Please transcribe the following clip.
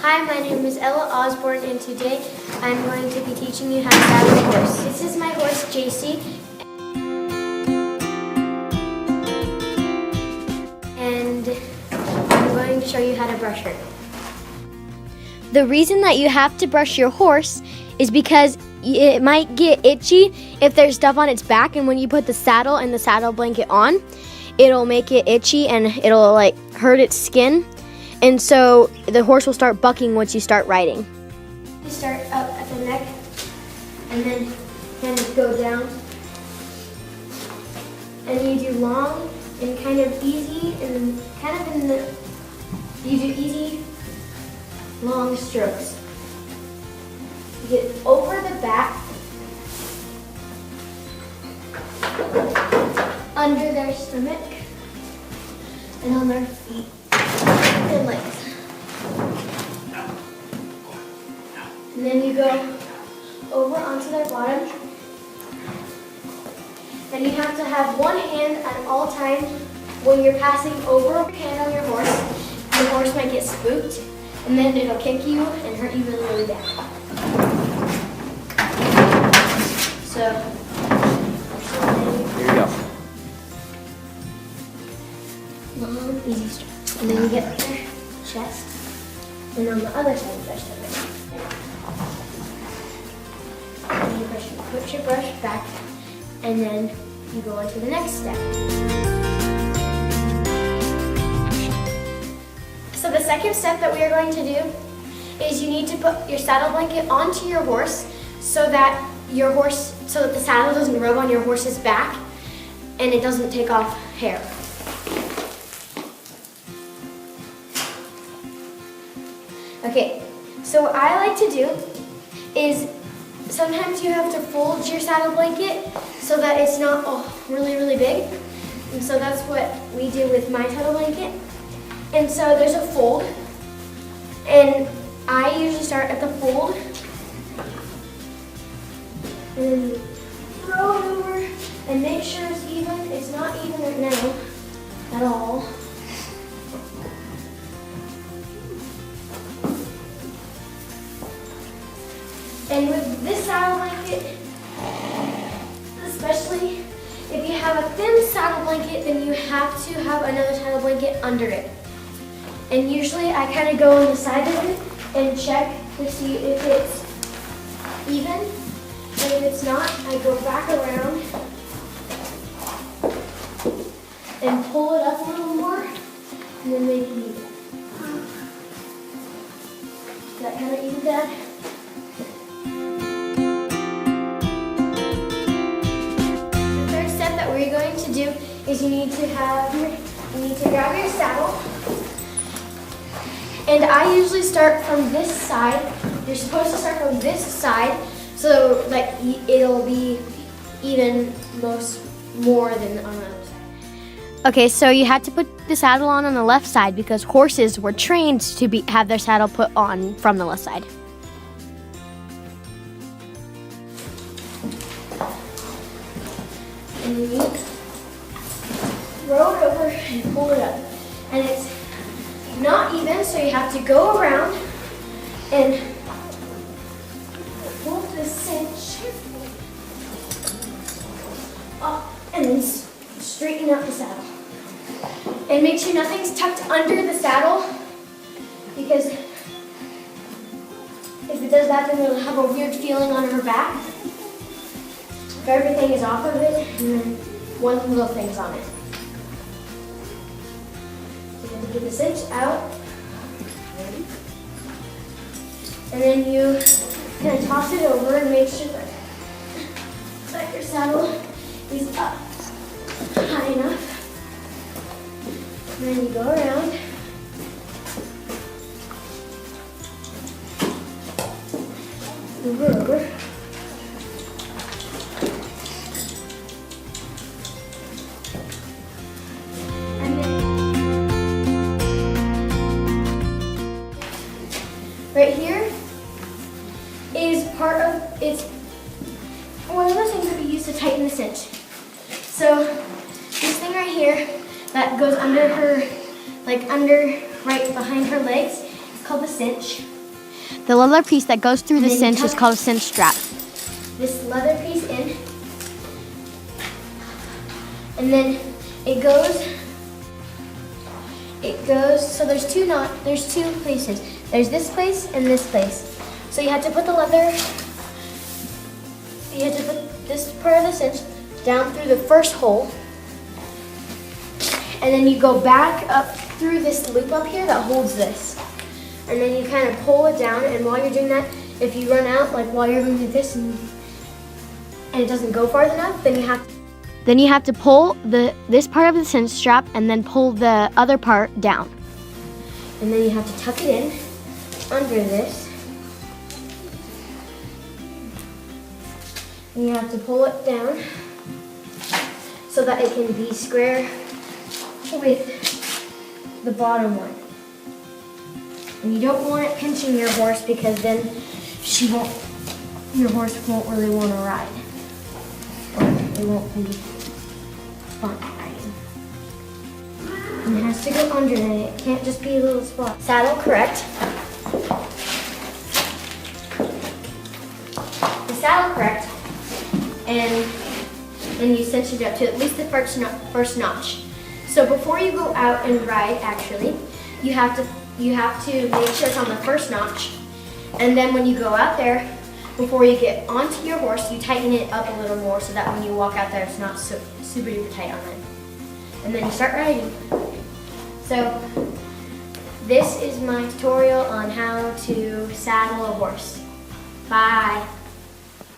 Hi, my name is Ella Osborne, and today I'm going to be teaching you how to saddle a horse. This is my horse, JC, and I'm going to show you how to brush her. The reason that you have to brush your horse is because it might get itchy if there's stuff on its back, and when you put the saddle and the saddle blanket on, it'll make it itchy and it'll hurt its skin. And so the horse will start bucking once you start riding. You start up at the neck and then kind of go down. And you do long and kind of easy and kind of you do easy, long strokes. You get over the back, under their stomach, and on their feet. And legs. And then you go over onto their bottom. And you have to have one hand at all times when you're passing over your hand on your horse. The horse might get spooked, and then it'll kick you and hurt you really, really bad. So, here you go. Long, easy stroke. And then you get their chest, and on the other side of their stomach. And you put your brush back, and then you go on to the next step. So the second step that we are going to do is you need to put your saddle blanket onto your horse so that the saddle doesn't rub on your horse's back and it doesn't take off hair. Okay, so what I like to do is sometimes you have to fold your saddle blanket so that it's not really, really big. And so that's what we do with my saddle blanket. And so there's a fold, and I usually start at the fold and throw it over and make sure it's even. It's not even right now at all. And with this saddle blanket, especially if you have a thin saddle blanket, then you have to have another saddle blanket under it. And usually I kind of go on the side of it and check to see if it's even. And if it's not, I go back around and pull it up a little more and then make it even. Is that kind of even, Dad? What you're going to do is you need to grab your saddle, and I usually start from this side. You're supposed to start from this side so that it'll be even more than on the other side. Okay, so you had to put the saddle on the left side because horses were trained to have their saddle put on from the left side. And then you throw it over and pull it up. And it's not even, so you have to go around and pull the cinch up and then straighten out the saddle. And make sure nothing's tucked under the saddle, because if it does that, then it'll have a weird feeling on her back. If everything is off of it, and then one little thing's on it. So you have to get the cinch out. And then you kind of toss it over and make sure that your saddle is up high enough. And then you go around. Over. Right here is it's one of those things that we use to tighten the cinch. So this thing right here that goes under her, right behind her legs, it's called the cinch. The leather piece that goes through the And then you cinch is tuck called a cinch strap. this leather piece in, and then it goes, so there's two places. There's this place and this place. So you have to put this part of the cinch down through the first hole, and then you go back up through this loop up here that holds this. And then you kind of pull it down, and while you're doing that, if you run out, like while you're going to do this and it doesn't go far enough, then you have to pull this part of the cinch strap and then pull the other part down. And then you have to tuck it in under this. And you have to pull it down so that it can be square with the bottom one. And you don't want it pinching your horse because then your horse won't really want to ride. Or it won't be fun riding. And it has to go under it. It can't just be a little spot. Saddle correct. The saddle correct. And then you cinch it up to at least the first notch. So before you go out and ride, actually, you have to make sure it's on the first notch. And then when you go out there, before you get onto your horse, you tighten it up a little more so that when you walk out there, it's not super duper tight on it. And then you start riding. So this is my tutorial on how to saddle a horse. Bye.